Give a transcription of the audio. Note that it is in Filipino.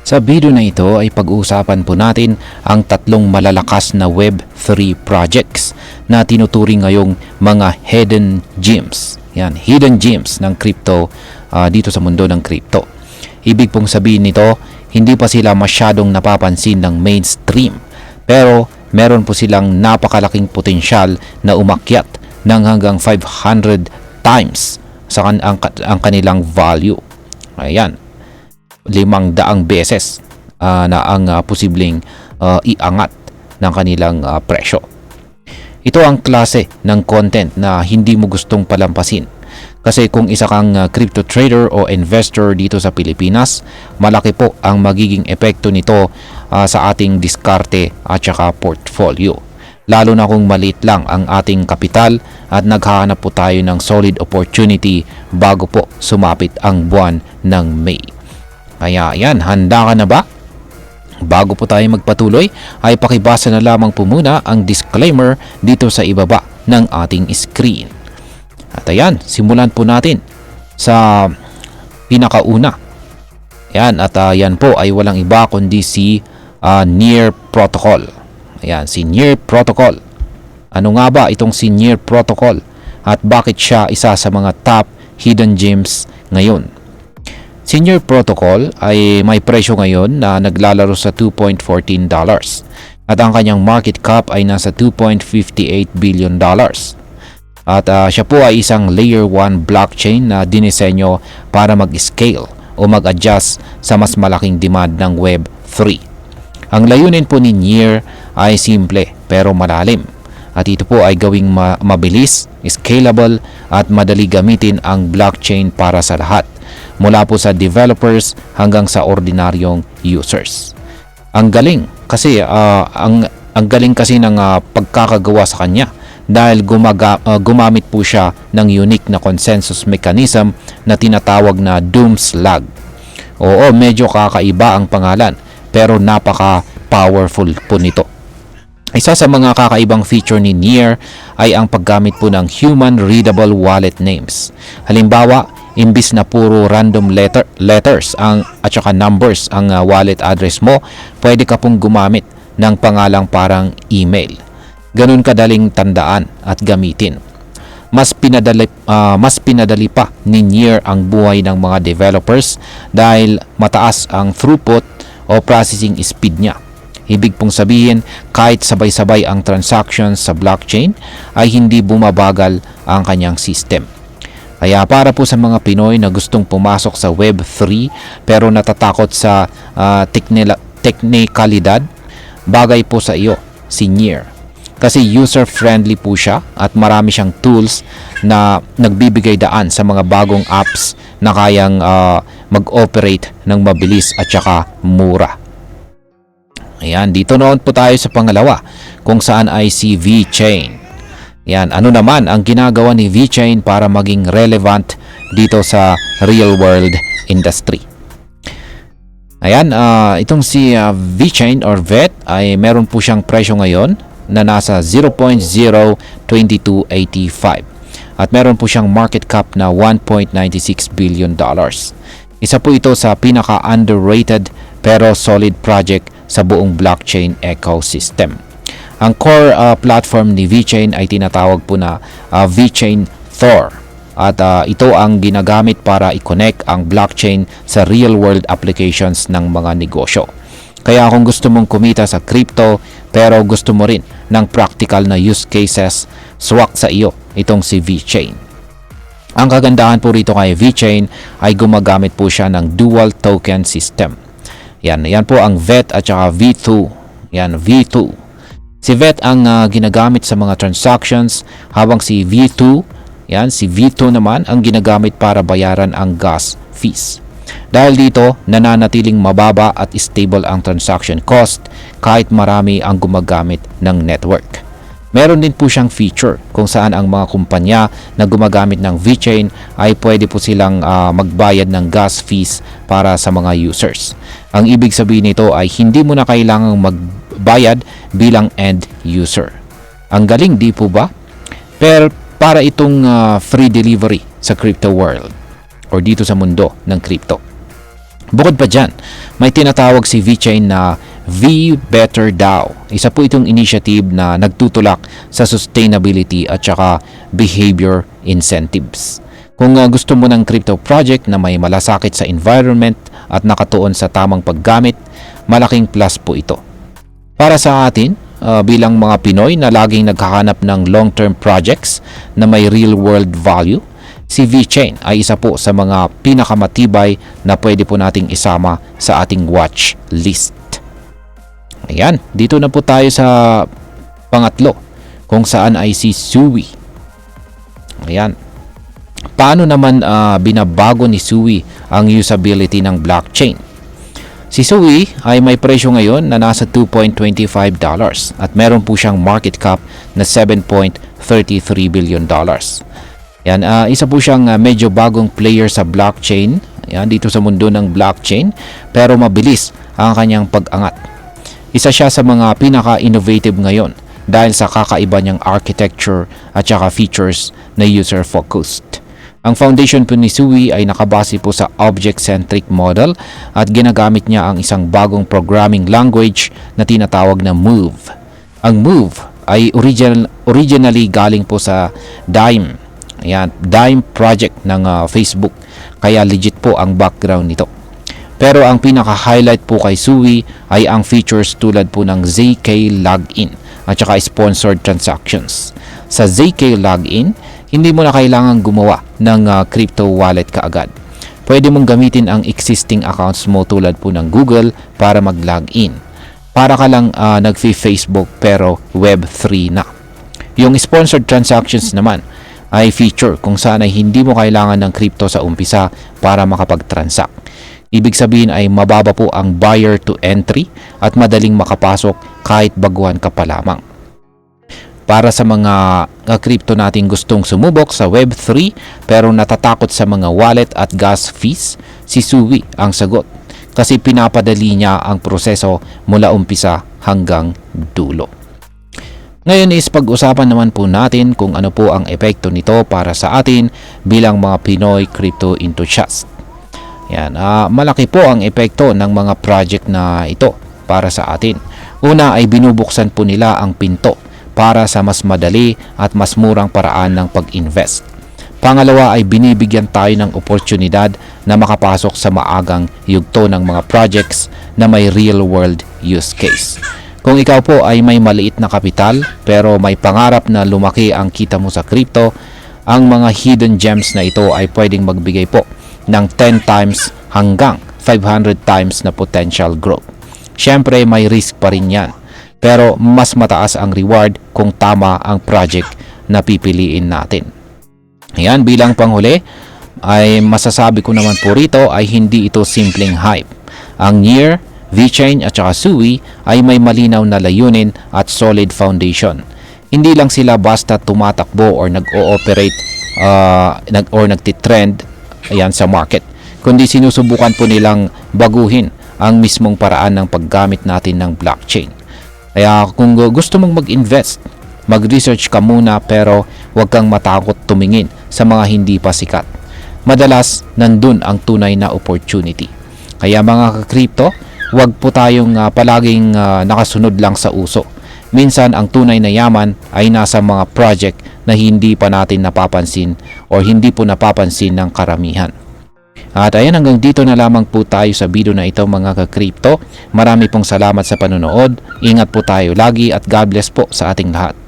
Sa video na ito ay pag-uusapan po natin ang tatlong malalakas na Web3 projects na tinuturing ngayong mga hidden gems. Yan, hidden gems ng crypto dito sa mundo ng crypto. Ibig pong sabihin nito, hindi pa sila masyadong napapansin ng mainstream. Pero meron po silang napakalaking potensyal na umakyat ng hanggang 500 times sa ang kanilang value. Ayan. 500 beses na ang posibleng iangat ng kanilang presyo. Ito ang klase ng content na hindi mo gustong palampasin. Kasi kung isa kang crypto trader o investor dito sa Pilipinas, malaki po ang magiging epekto nito sa ating diskarte at saka portfolio. Lalo na kung maliit lang ang ating kapital at naghahanap po tayo ng solid opportunity bago po sumapit ang buwan ng May. Kaya yan, handa ka na ba? Bago po tayo magpatuloy, ay pakibasa na lamang po muna ang disclaimer dito sa ibaba ng ating screen. At ayan, simulan po natin sa pinakauna. Ayan, at yan po ay walang iba kundi si Near Protocol. Ayan, si Near Protocol. Ano nga ba itong si Near Protocol? At bakit siya isa sa mga top hidden gems ngayon? Senior Protocol ay may presyo ngayon na naglalaro sa $2.14 at ang kanyang market cap ay nasa $2.58 billion. At siya po ay isang layer 1 blockchain na dinisenyo para mag-scale o mag-adjust sa mas malaking demand ng Web3. Ang layunin po ni Near ay simple pero malalim. At ito po ay gawing mabilis, scalable at madali gamitin ang blockchain para sa lahat. Mula po sa developers hanggang sa ordinaryong users. Ang galing kasi ang galing kasi ng pagkakagawa sa kanya dahil gumamit po siya ng unique na consensus mechanism na tinatawag na Doomslag. Oo, medyo kakaiba ang pangalan pero napaka-powerful po nito. Isa sa mga kakaibang feature ni Near ay ang paggamit po ng human readable wallet names. Halimbawa, imbis na puro random letters at saka numbers ang wallet address mo, pwede ka pong gumamit ng pangalang parang email. Ganun kadaling tandaan at gamitin. Mas pinadali pa ni Near ang buhay ng mga developers dahil mataas ang throughput o processing speed niya. Ibig pong sabihin, kahit sabay-sabay ang transactions sa blockchain, ay hindi bumabagal ang kanyang system. Kaya para po sa mga Pinoy na gustong pumasok sa Web3 pero natatakot sa teknikalidad, bagay po sa iyo si Near. Kasi user-friendly po siya at marami siyang tools na nagbibigay daan sa mga bagong apps na kayang mag-operate ng mabilis at saka mura. Ayan, dito noon po tayo sa pangalawa kung saan ay si VeChain. Yan, ano naman ang ginagawa ni VeChain para maging relevant dito sa real world industry? Ayan, itong si VeChain or VET ay meron po siyang presyo ngayon na nasa 0.02285 at meron po siyang market cap na $1.96 billion. Isa po ito sa pinaka-underrated pero solid project sa buong blockchain ecosystem. Ang core platform ni VeChain ay tinatawag po na VeChain Thor at ito ang ginagamit para i-connect ang blockchain sa real-world applications ng mga negosyo. Kaya kung gusto mong kumita sa crypto pero gusto mo rin ng practical na use cases, swak sa iyo itong si VeChain. Ang kagandahan po rito kay VeChain ay gumagamit po siya ng dual token system. Yan po ang VET at saka V2. Yan, V2. Si VET ang ginagamit sa mga transactions habang si V2 naman ang ginagamit para bayaran ang gas fees. Dahil dito, nananatiling mababa at stable ang transaction cost kahit marami ang gumagamit ng network. Meron din po siyang feature kung saan ang mga kumpanya na gumagamit ng VeChain ay pwede po silang magbayad ng gas fees para sa mga users. Ang ibig sabihin nito ay hindi mo na kailangang magbayad bilang end user. Ang galing, di po ba? Pero para itong free delivery sa crypto world or dito sa mundo ng crypto. Bukod pa dyan, may tinatawag si VeChain na V-Better DAO. Isa po itong initiative na nagtutulak sa sustainability at saka behavior incentives. Kung gusto mo ng crypto project na may malasakit sa environment at nakatuon sa tamang paggamit, malaking plus po ito. Para sa atin, bilang mga Pinoy na laging naghahanap ng long-term projects na may real-world value, si VeChain ay isa po sa mga pinakamatibay na pwede po nating isama sa ating watch list. Ayan, dito na po tayo sa pangatlo kung saan ay si Sui. Ayan. Paano naman binabago ni Sui ang usability ng blockchain? Si Sui ay may presyo ngayon na nasa $2.25 at meron po siyang market cap na $7.33 billion. Yan, isa po siyang medyo bagong player sa blockchain. Yan, dito sa mundo ng blockchain, pero mabilis ang kanyang pag-angat. Isa siya sa mga pinaka-innovative ngayon dahil sa kakaiba niyang architecture at saka features na user-focused. Ang foundation po ni Sui ay nakabase po sa object-centric model at ginagamit niya ang isang bagong programming language na tinatawag na Move. Ang Move ay originally galing po sa Dime. Ayan, Dime project ng Facebook, kaya legit po ang background nito. Pero ang pinaka-highlight po kay Sui ay ang features tulad po ng ZK Login at saka sponsored transactions. Sa ZK Login, hindi mo na kailangan gumawa ng crypto wallet kaagad. Pwede mong gamitin ang existing accounts mo tulad po ng Google para mag-login. Para ka lang nag-Facebook pero Web3 na. Yung sponsored transactions naman ay feature kung saan ay hindi mo kailangan ng crypto sa umpisa para makapag-transact. Ibig sabihin ay mababa po ang buyer to entry at madaling makapasok kahit baguhan ka pa lamang. Para sa mga crypto nating gustong sumubok sa Web3 pero natatakot sa mga wallet at gas fees, si Sui ang sagot kasi pinapadali niya ang proseso mula umpisa hanggang dulo. Ngayon is pag-usapan naman po natin kung ano po ang epekto nito para sa atin bilang mga Pinoy crypto enthusiast. Yan, malaki po ang epekto ng mga project na ito para sa atin. Una ay binubuksan po nila ang pinto para sa mas madali at mas murang paraan ng pag-invest. Pangalawa ay binibigyan tayo ng oportunidad na makapasok sa maagang yugto ng mga projects na may real-world use case. Kung ikaw po ay may maliit na kapital pero may pangarap na lumaki ang kita mo sa crypto, ang mga hidden gems na ito ay pwedeng magbigay po ng 10 times hanggang 500 times na potential growth. Siyempre may risk pa rin yan, pero mas mataas ang reward kung tama ang project na pipiliin natin. Ayan, bilang panghuli ay masasabi ko naman po rito ay hindi ito simpleng hype. Ang Near, VeChain at saka Sui ay may malinaw na layunin at solid foundation. Hindi lang sila basta tumatakbo or nag-ooperate or nagtitrend sa market, kundi sinusubukan po nilang baguhin ang mismong paraan ng paggamit natin ng blockchain. Kaya kung gusto mong mag-invest, mag-research ka muna pero huwag kang matakot tumingin sa mga hindi pa sikat. Madalas nandun ang tunay na opportunity. Kaya mga ka-crypto, huwag po tayong palaging nakasunod lang sa uso. Minsan ang tunay na yaman ay nasa mga project na hindi pa natin napapansin o hindi po napapansin ng karamihan. At ayan, hanggang dito na lamang po tayo sa video na ito mga ka-crypto. Marami pong salamat sa panonood. Ingat po tayo lagi at God bless po sa ating lahat.